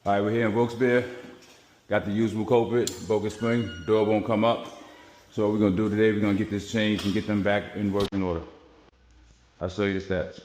All right, we're here in Wilkes Barre. Got the usable culprit, broken spring, door won't come up. So what we're gonna do today, we're gonna get this changed and get them back in working order. I'll show you the steps.